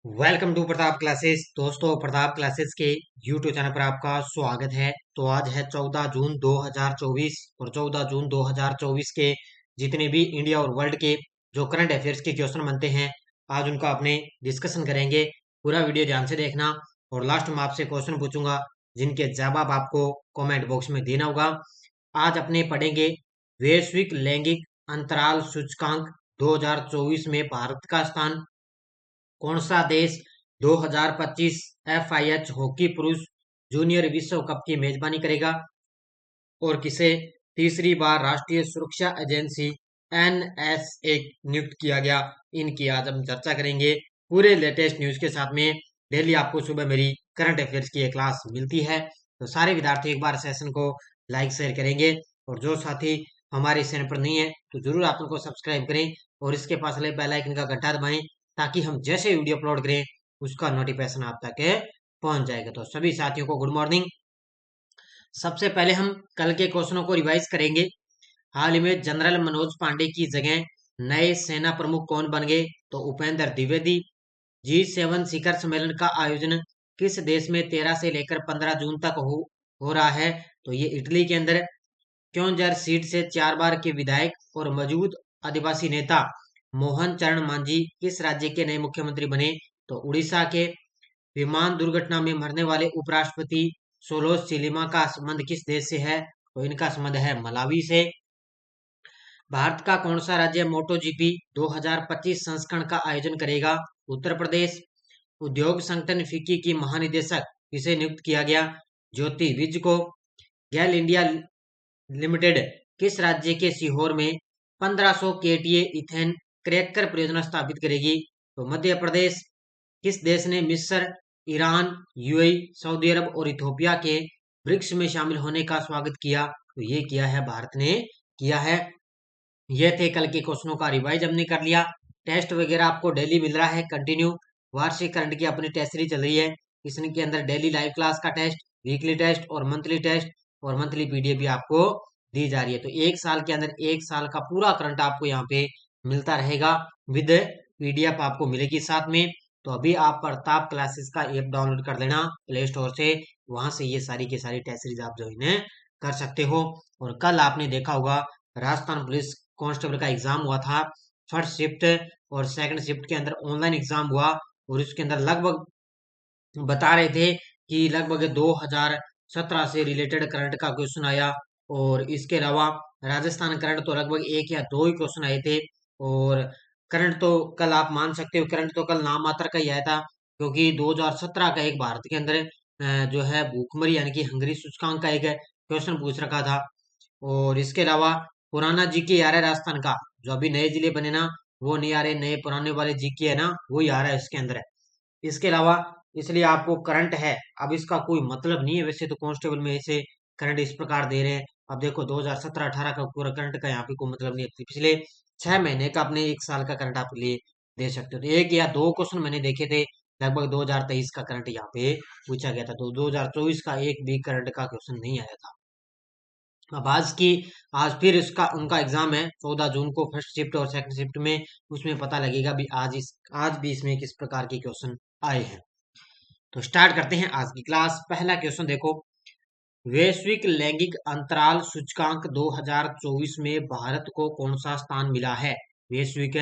Welcome to Pratap classes. दोस्तों, Pratap classes के YouTube channel पर आपका स्वागत है। तो आज है 14 जून 2024 और 14 जून 2024 के जितने भी इंडिया और वर्ल्ड के जो करंट अफेयर्स के क्वेश्चन बनते हैं, आज उनका अपने डिस्कशन करेंगे। पूरा वीडियो ध्यान से देखना और लास्ट में आपसे क्वेश्चन पूछूंगा जिनके जवाब आपको कमेंट बॉक्स में देना होगा। आज अपने पढ़ेंगे वैश्विक लैंगिक अंतराल सूचकांक 2024 में भारत का स्थान, कौन सा देश 2025 FIH हॉकी पुरुष जूनियर विश्व कप की मेजबानी करेगा और किसे तीसरी बार राष्ट्रीय सुरक्षा एजेंसी NSA नियुक्त किया गया। इनकी आज हम चर्चा करेंगे पूरे लेटेस्ट न्यूज के साथ में। डेली आपको सुबह मेरी करंट अफेयर्स की एक क्लास मिलती है, तो सारे विद्यार्थी एक बार सेशन को लाइक शेयर करेंगे और जो साथी हमारे इस चैनल पर नहीं है तो जरूर आप उनको सब्सक्राइब करें और इसके पास वाले बेल आइकन का घंटा दबाएं ताकि हम जैसे वीडियो अपलोड करें उसका नोटिफिकेशन आप तक पहुंच जाएगा। तो सभी साथियों को गुड मॉर्निंग। सबसे पहले हम कल के क्वेश्चनों को रिवाइज करेंगे। हाल ही में जनरल मनोज पांडे की जगह नए सेना प्रमुख कौन बन गए? तो उपेंद्र द्विवेदी। G7 शिखर सम्मेलन का आयोजन किस देश में 13 से लेकर 15 जून तक हो रहा है? तो ये इटली के अंदर। क्योंझर सीट से 4 बार के विधायक और मौजूद आदिवासी नेता मोहन चरण मांझी किस राज्य के नए मुख्यमंत्री बने? तो उड़ीसा के। विमान दुर्घटना में मरने वाले उपराष्ट्रपति सोलोस चिलिमा का संबंध किस देश से है? तो इनका संबंध है मलावी से। भारत का कौन सा राज्य मोटो जीपी 2025 संस्करण का आयोजन करेगा? उत्तर प्रदेश। उद्योग संगठन फिक्की की महानिदेशक किसे नियुक्त किया गया? ज्योति विज को। गेल इंडिया लिमिटेड किस राज्य के सीहोर में 1500 KTA इथेन क्रैकर परियोजना स्थापित करेगी? तो मध्य प्रदेश। किस देश ने मिस्र, ईरान, यूएई, सऊदी अरब और इथोपिया के ब्रिक्स में शामिल होने का स्वागत किया? तो ये किया है भारत ने किया है। ये थे कल के क्वेश्चनों का रिवाइज हमने कर लिया। टेस्ट वगैरह आपको डेली मिल रहा है कंटिन्यू। वार्षिक करंट की अपनी टेस्ट सीरीज चल रही है, इसके अंदर डेली लाइव क्लास का टेस्ट, वीकली टेस्ट और मंथली पीडीएफ भी आपको दी जा रही है। तो एक साल के अंदर एक साल का पूरा करंट आपको यहाँ पे मिलता रहेगा, विद पीडीएफ आपको मिलेगी साथ में। तो अभी आप प्रताप क्लासेस का ऐप डाउनलोड कर लेना प्ले स्टोर से, वहां से ये सारी की सारी टेस्ट सीरीज आप ज्वाइन कर सकते हो। और कल आपने देखा होगा राजस्थान पुलिस कांस्टेबल का एग्जाम हुआ था, फर्स्ट शिफ्ट और सेकंड शिफ्ट के अंदर ऑनलाइन एग्जाम हुआ और इसके अंदर लगभग बता रहे थे कि लगभग 2017 से रिलेटेड करंट का क्वेश्चन आया। और इसके अलावा राजस्थान करंट तो लगभग एक या दो ही क्वेश्चन आए थे। और करंट तो कल आप मान सकते हो, करंट तो कल नाम मात्र का ही आया था, क्योंकि 2017 का एक भारत के अंदर जो है भूखमरी यानी कि हंगरी सूचकांक का एक क्वेश्चन पूछ रखा था। और इसके अलावा पुराना जीके आ रहा है राजस्थान का, जो अभी नए जिले बने ना वो नहीं आ रहे, नए पुराने वाले जीके है ना वही आ रहा है इसके अंदर। इसके अलावा इसलिए आपको करंट है, अब इसका कोई मतलब नहीं है। वैसे तो कांस्टेबल में ऐसे करंट इस प्रकार दे रहे हैं। अब देखो 2017-18 का पूरा करंट का यहाँ पे कोई मतलब नहीं है, पिछले 6 महीने का अपने एक साल का करंट आप लिए दे सकते हो। तो एक या दो क्वेश्चन मैंने देखे थे, लगभग 2023 का करंट यहाँ पे पूछा गया था, तो 2024 का एक भी करंट का क्वेश्चन नहीं आया था। अब आज फिर इसका उनका एग्जाम है 14 जून को, फर्स्ट शिफ्ट और सेकंड शिफ्ट में, उसमें पता लगेगा भी आज भी इसमें किस प्रकार के क्वेश्चन आए हैं। तो स्टार्ट करते हैं आज की क्लास। पहला क्वेश्चन देखो, वैश्विक लैंगिक अंतराल सूचकांक 2024 में भारत को कौन सा स्थान मिला है? वैश्विक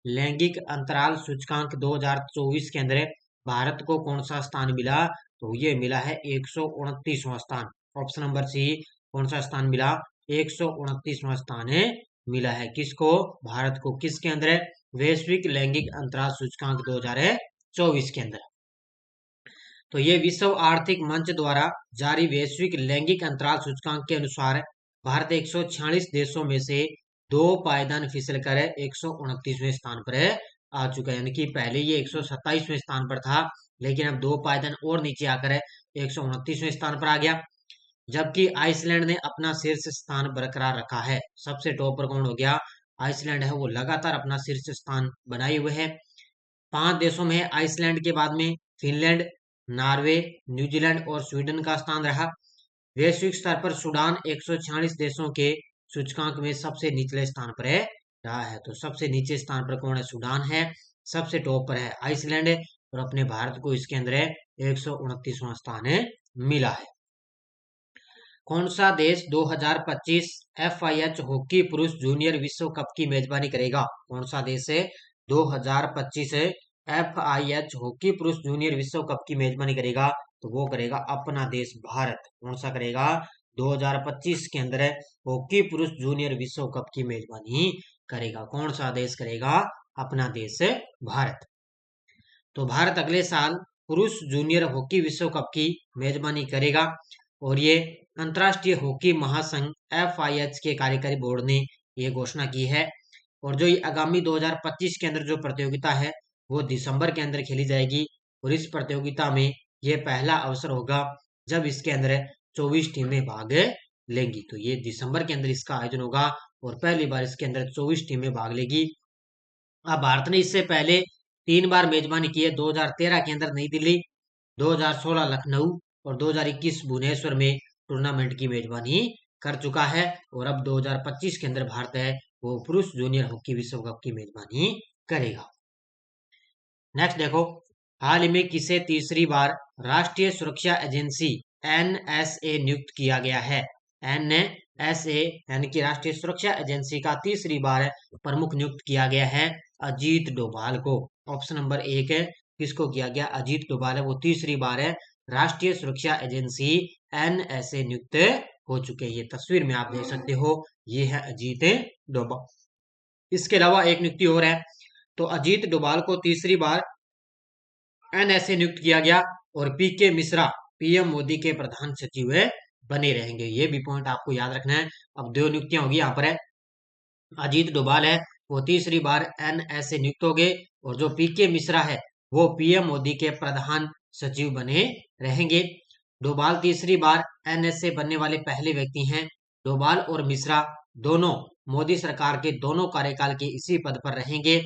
लैंगिक अंतराल सूचकांक 2024 के अंदर भारत को कौन सा स्थान मिला? तो ये मिला है 129वां स्थान। ऑप्शन नंबर सी, कौन सा स्थान मिला? 129वां स्थान मिला है किसको? भारत को। किसके अंदर? वैश्विक लैंगिक अंतराल सूचकांक 2024 के अंदर। तो ये विश्व आर्थिक मंच द्वारा जारी वैश्विक लैंगिक अंतराल सूचकांक के अनुसार भारत 146 देशों में से 2 पायदान फिसल कर 129वें स्थान पर आ चुका है। यानी कि पहले ये 127वें स्थान पर था, लेकिन अब 2 पायदान और नीचे आकर 129वें स्थान पर आ गया। जबकि आइसलैंड ने अपना शीर्ष स्थान बरकरार रखा है। सबसे टॉप पर कौन हो गया? आइसलैंड है, वो लगातार अपना शीर्ष स्थान बनाए हुए है। 5 देशों में आइसलैंड के बाद में फिनलैंड, नॉर्वे, न्यूजीलैंड और स्वीडन का स्थान रहा। वैश्विक स्तर पर सूडान 146 देशों के सूचकांक में सबसे निचले स्थान पर रहा है। तो सबसे नीचे स्थान पर कौन है? सूडान है। सबसे टॉप पर है आइसलैंड, और अपने भारत को इसके अंदर 129वां स्थान मिला है। कौन सा देश 2025 FIH हॉकी पुरुष जूनियर विश्व कप की मेजबानी करेगा? कौन सा देश है 2025 FIH हॉकी पुरुष जूनियर विश्व कप की मेजबानी करेगा? तो वो करेगा अपना देश भारत। कौन सा करेगा 2025 के अंदर हॉकी पुरुष जूनियर विश्व कप की मेजबानी करेगा? कौन सा देश करेगा? अपना देश भारत। तो भारत अगले साल पुरुष जूनियर हॉकी विश्व कप की मेजबानी करेगा और ये अंतर्राष्ट्रीय हॉकी महासंघ FIH के कार्यकारी बोर्ड ने ये घोषणा की है। और जो ये आगामी 2025 के अंदर जो प्रतियोगिता है वो दिसंबर के अंदर खेली जाएगी और इस प्रतियोगिता में ये पहला अवसर होगा जब इसके अंदर 24 टीमें भाग लेंगी। तो ये दिसंबर के अंदर इसका आयोजन होगा और पहली बार इसके अंदर 24 टीमें भाग लेगी। अब भारत ने इससे पहले 3 बार मेजबानी की है। 2013 के अंदर नई दिल्ली, 2016 लखनऊ और 2021 भुवनेश्वर में टूर्नामेंट की मेजबानी कर चुका है। और अब 2025 के अंदर भारत है वो पुरुष जूनियर हॉकी विश्व कप की मेजबानी करेगा। नेक्स्ट देखो, हाल ही में किसे तीसरी बार राष्ट्रीय सुरक्षा एजेंसी NSA नियुक्त किया गया है? NSA यानी कि राष्ट्रीय सुरक्षा एजेंसी का तीसरी बार प्रमुख नियुक्त किया गया है अजीत डोभाल को। ऑप्शन नंबर 1 है किसको किया गया? अजीत डोभाल है, वो तीसरी बार है राष्ट्रीय सुरक्षा एजेंसी NSA नियुक्त हो चुके हैं। ये तस्वीर में आप देख सकते हो, ये है अजीत डोभाल। इसके अलावा एक नियुक्ति और है, तो अजीत डोभाल को तीसरी बार NSA नियुक्त किया गया और PK मिश्रा PM मोदी के प्रधान सचिव बने रहेंगे। ये भी पॉइंट आपको याद रखना है। अब 2 नियुक्तियां होगी यहाँ पर है, अजीत डोभाल है वो तीसरी बार NSA नियुक्त हो गए और जो PK मिश्रा है वो PM मोदी के प्रधान सचिव बने रहेंगे। डोभाल तीसरी बार NSA बनने वाले पहले व्यक्ति हैं। डोभाल और मिश्रा दोनों मोदी सरकार के दोनों कार्यकाल के इसी पद पर रहेंगे।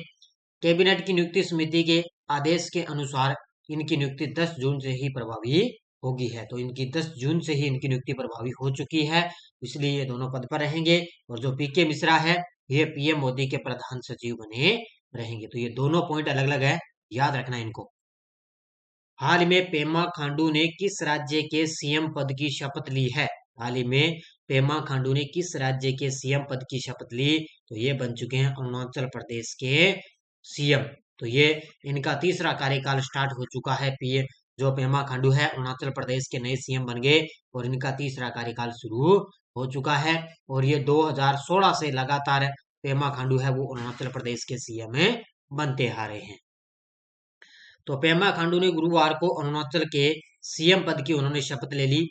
कैबिनेट की नियुक्ति समिति के आदेश के अनुसार इनकी नियुक्ति 10 जून से ही प्रभावी होगी है। तो इनकी 10 जून से ही इनकी नियुक्ति प्रभावी हो चुकी है, इसलिए ये दोनों पद पर रहेंगे। और जो PK मिश्रा है ये PM मोदी के प्रधान सचिव बने रहेंगे। तो ये दोनों पॉइंट अलग अलग है, याद रखना इनको। हाल ही में पेमा खांडू ने किस राज्य के CM पद की शपथ ली है? हाल ही में पेमा खांडू ने किस राज्य के CM पद की शपथ ली? तो ये बन चुके हैं अरुणाचल प्रदेश के CM। तो ये इनका तीसरा कार्यकाल स्टार्ट हो चुका है। PM जो पेमा खांडू है अरुणाचल प्रदेश के नए CM बन गए और इनका तीसरा कार्यकाल शुरू हो चुका है। और ये 2016 से लगातार पेमा खांडू है वो अरुणाचल प्रदेश के CM बनते आ रहे हैं। तो पेमा खांडू ने गुरुवार को अरुणाचल के CM पद की उन्होंने शपथ ले ली।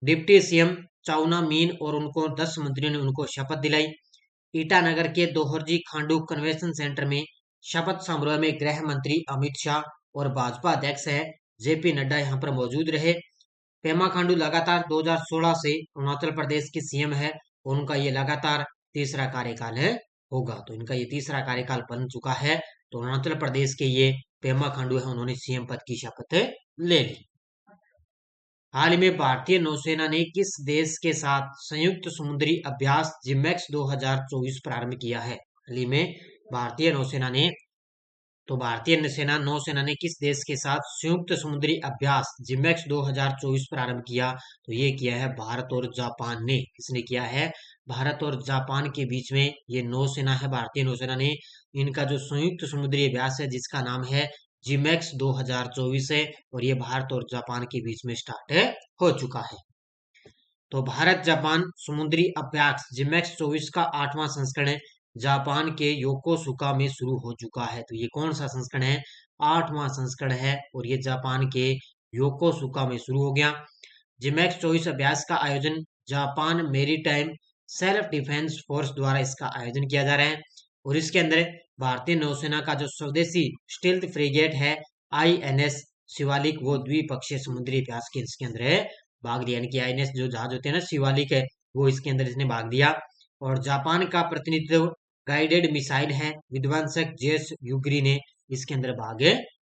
डिप्टी CM चाउना मीन और उनको 10 मंत्रियों ने उनको शपथ दिलाई। ईटानगर के दोहरजी खांडू कन्वेंशन सेंटर में शपथ समारोह में गृह मंत्री अमित शाह और भाजपा अध्यक्ष है JP नड्डा यहाँ पर मौजूद रहे। पेमा खांडू लगातार 2016 से अरुणाचल प्रदेश के CM है और उनका ये लगातार तीसरा कार्यकाल है होगा। तो इनका ये तीसरा कार्यकाल बन चुका है। तो अरुणाचल प्रदेश के ये पेमा खांडू है उन्होंने CM पद की शपथ ले ली। हाल ही में भारतीय नौसेना ने किस देश के साथ संयुक्त समुद्री अभ्यास जिमेक्स 2024 प्रारंभ किया है? हाल ही में भारतीय नौसेना ने किस देश के साथ संयुक्त समुद्री अभ्यास जिमेक्स 2024 प्रारंभ किया? तो ये किया है भारत और जापान ने। किसने किया है? भारत और जापान के बीच में ये नौसेना है, भारतीय नौसेना ने इनका जो संयुक्त समुद्री अभ्यास है जिसका नाम है जिमेक्स 2024 है और ये भारत और जापान के बीच में स्टार्ट हो चुका है। तो भारत जापान समुद्री अभ्यास जिमेक्स 24 का 8वां संस्करण जापान के योकोसुका में शुरू हो चुका है। तो ये कौन सा संस्करण है? 8वां संस्करण है और ये जापान के योकोसुका में शुरू हो गया। जिमेक्स 24 अभ्यास का आयोजन Japan maritime self defence force द्वारा इसका आयोजन किया जा रहा है और इसके अंदर भारतीय नौसेना का जो स्वदेशी स्टील्थ फ्रिगेट है INS शिवालिक वो द्विपक्षीय समुद्री अभ्यास के इसके अंदर भाग लिया। यानी कि INS जो जहाज होते हैं ना शिवालिक है वो इसके अंदर इसने भाग लिया। और जापान का प्रतिनिधित्व गाइडेड मिसाइल है विध्वंसक जेस युगरी ने इसके अंदर भाग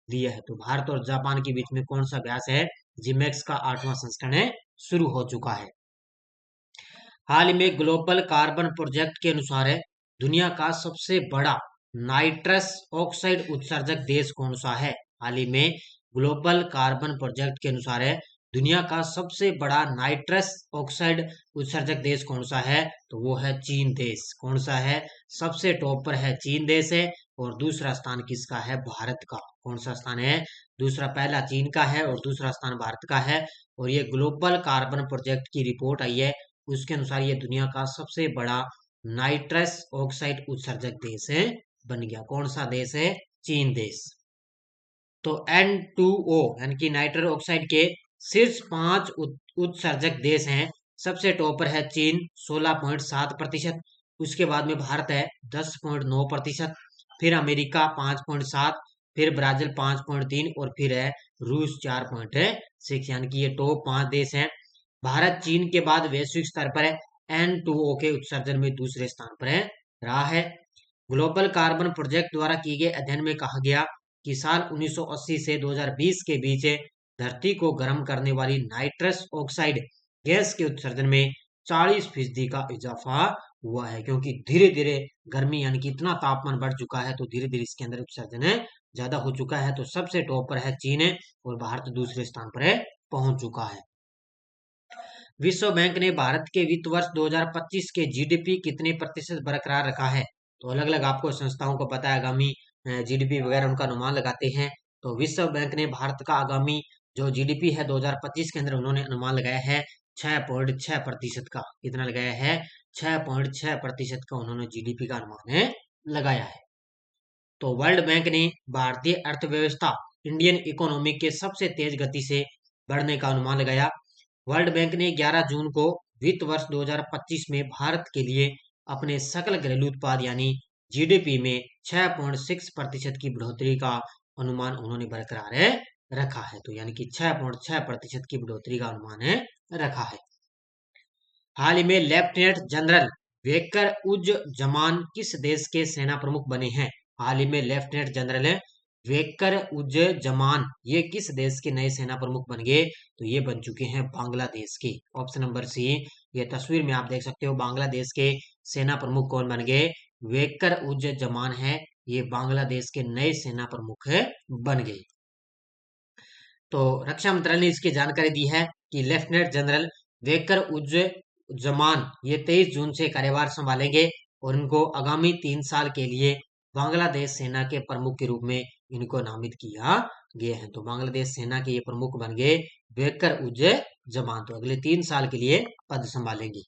लिया है। तो भारत और जापान के बीच में कौन सा अभ्यास है? जिमेक्स का 8वां संस्करण शुरू हो चुका है। हाल ही में ग्लोबल कार्बन प्रोजेक्ट के अनुसार दुनिया का सबसे बड़ा नाइट्रस ऑक्साइड उत्सर्जक देश कौन सा है? हाल ही में ग्लोबल कार्बन प्रोजेक्ट के अनुसार है दुनिया का सबसे बड़ा नाइट्रस ऑक्साइड उत्सर्जक देश कौन सा है, तो वो है चीन देश। कौन सा है, सबसे टॉप पर है चीन देश है। और दूसरा स्थान किसका है, भारत का। कौन सा स्थान है, दूसरा, पहला चीन का है और दूसरा स्थान भारत का है। और ये ग्लोबल कार्बन प्रोजेक्ट की रिपोर्ट आई है, उसके अनुसार ये दुनिया का सबसे बड़ा नाइट्रस ऑक्साइड उत्सर्जक देश है बन गया। कौन सा देश है, चीन देश। तो N2O यानी कि नाइट्रस ऑक्साइड के शीर्ष 5 उत्सर्जक देश हैं। सबसे टॉप पर है चीन 16.7%, उसके बाद में भारत है 10.9%, फिर अमेरिका 5.7, फिर ब्राजील 5.3 और फिर है रूस 4.6, यानी कि ये टॉप 5 देश हैं। भारत चीन के बाद वैश्विक स्तर पर N2O के उत्सर्जन में दूसरे स्थान पर है रहा है। ग्लोबल कार्बन प्रोजेक्ट द्वारा किए गए अध्ययन में कहा गया कि साल 1980 से 2020 के बीच धरती को गर्म करने वाली नाइट्रस ऑक्साइड गैस के उत्सर्जन में 40% का इजाफा हुआ है, क्योंकि धीरे धीरे गर्मी यानी कि इतना तापमान बढ़ चुका है तो धीरे धीरे इसके अंदर उत्सर्जन ज्यादा हो चुका है। तो सबसे टॉप पर है चीन और भारत दूसरे स्थान पर पहुंच चुका है। विश्व बैंक ने भारत के वित्त वर्ष 2025 के जीडीपी कितने प्रतिशत बरकरार रखा है, तो अलग अलग आपको संस्थाओं को पता है आगामी जीडीपी वगैरह उनका अनुमान लगाते हैं। तो विश्व बैंक ने भारत का आगामी जो जीडीपी है 2025 के अंदर उन्होंने अनुमान लगाया है 6.6% का। कितना लगाया है, 6.6% का उन्होंने जीडीपी का अनुमान लगाया है। तो वर्ल्ड बैंक ने भारतीय अर्थव्यवस्था इंडियन इकोनॉमी के सबसे तेज गति से बढ़ने का अनुमान लगाया। वर्ल्ड बैंक ने 11 जून को वित्त वर्ष 2025 में भारत के लिए अपने सकल घरेलू उत्पाद यानी जीडीपी में 6.6% की बढ़ोतरी का अनुमान उन्होंने बरकरार रखा है। तो यानी कि 6.6% की बढ़ोतरी का अनुमान रखा है। हाल ही में लेफ्टिनेंट जनरल वेकर उज जमान किस देश के सेना प्रमुख बने हैं। हाल ही में लेफ्टिनेंट जनरल वेकर उज जमान ये किस देश के नए सेना प्रमुख बन गए, तो ये बन चुके हैं बांग्लादेश के। ऑप्शन नंबर सी, ये तस्वीर में आप देख सकते हो बांग्लादेश के सेना प्रमुख कौन बन गए, वेकर उज जमान है, ये बांग्लादेश के नए सेना प्रमुख बन गए। तो रक्षा मंत्रालय ने इसकी जानकारी दी है कि लेफ्टिनेंट जनरल वेकर उज जमान ये 23 जून से कार्यभार संभालेंगे और इनको आगामी 3 साल के लिए बांग्लादेश सेना के प्रमुख के रूप में इनको नामित किया गया है। तो बांग्लादेश सेना के ये प्रमुख बन गए वेकर उज जमान, तो अगले 3 साल के लिए पद संभालेंगे।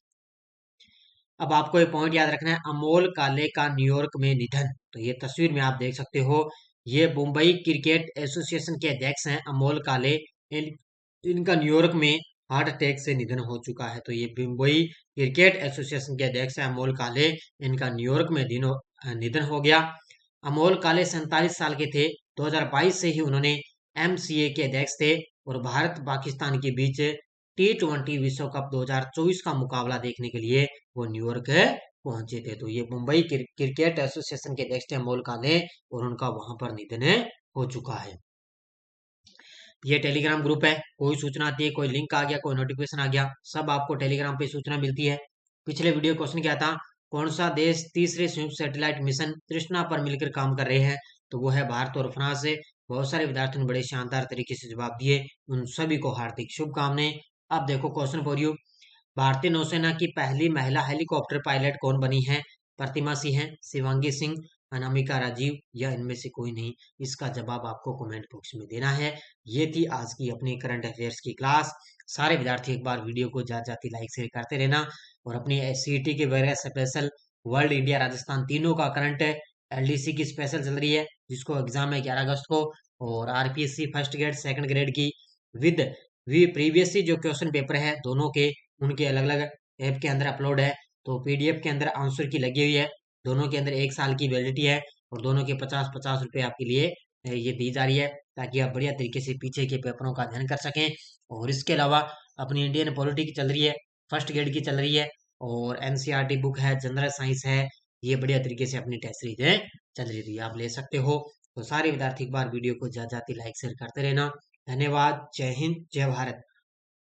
अब आपको एक पॉइंट याद रखना है, अमोल काले का न्यूयॉर्क में निधन। तो ये तस्वीर में आप देख सकते हो, ये मुंबई क्रिकेट एसोसिएशन के अध्यक्ष हैं अमोल काले। इनका न्यूयॉर्क में हार्ट अटैक से निधन हो चुका है। तो ये मुंबई क्रिकेट एसोसिएशन के अध्यक्ष हैं अमोल काले, इनका न्यूयॉर्क में निधन हो गया। अमोल काले 47 साल के थे। 2022 से ही उन्होंने एमसीए के अध्यक्ष थे और भारत पाकिस्तान के बीच T20 विश्व कप 2024 का मुकाबला देखने के लिए वो न्यूयॉर्क पहुंचे थे। तो ये मुंबई क्रिकेट एसोसिएशन के अध्यक्ष थे अमोल काले और उनका वहां पर निधन हो चुका है। ये टेलीग्राम ग्रुप है, कोई सूचना आती है, कोई लिंक आ गया, कोई नोटिफिकेशन आ गया, सब आपको टेलीग्राम पे सूचना मिलती है। पिछले वीडियो क्वेश्चन क्या था, कौन सा देश तीसरे संयुक्त सैटेलाइट मिशन तृष्णा पर मिलकर काम कर रहे हैं, तो वो है भारत और फ्रांस से। बहुत सारे विद्यार्थियों ने बड़े शानदार तरीके से जवाब दिए, उन सभी को हार्दिक शुभकामनाएं। अब देखो क्वेश्चन फॉर यू, भारतीय नौसेना की पहली महिला हेलीकॉप्टर पायलट कौन बनी है, प्रतिमा सिंह है, शिवांगी सिंह, अनामिका राजीव या इनमें से कोई नहीं। इसका जवाब आपको कमेंट बॉक्स में देना है। ये थी आज की अपनी करंट अफेयर्स की क्लास। सारे विद्यार्थी एक बार वीडियो को ज्यादा जाती लाइक शेयर करते रहना और अपनी सीईटी के वगैरह स्पेशल वर्ल्ड इंडिया राजस्थान तीनों का करंट है, एलडीसी की स्पेशल चल रही है जिसको एग्जाम है 11 अगस्त को, और RPSC first grade second grade की विद प्रीवियसली जो क्वेश्चन पेपर है दोनों के उनके अलग अलग ऐप के अंदर अपलोड है। तो पीडीएफ के अंदर आंसर की लगी हुई है, दोनों के अंदर 1 साल की वैलिडिटी है और दोनों के 50-50 रुपए आपके लिए ये दी जा रही है ताकि आप बढ़िया तरीके से पीछे के पेपरों का अध्ययन कर सकें। और इसके अलावा अपनी इंडियन पॉलिटी की चल रही है, फर्स्ट ग्रेड की चल रही है, और एनसीईआरटी बुक है, जनरल साइंस है, ये बढ़िया तरीके से अपनी टेस्ट सीरीज चल रही है, आप ले सकते हो। तो सारे विद्यार्थी एक बार वीडियो को ज्यादा लाइक शेयर करते रहना। धन्यवाद, जय हिंद, जय भारत।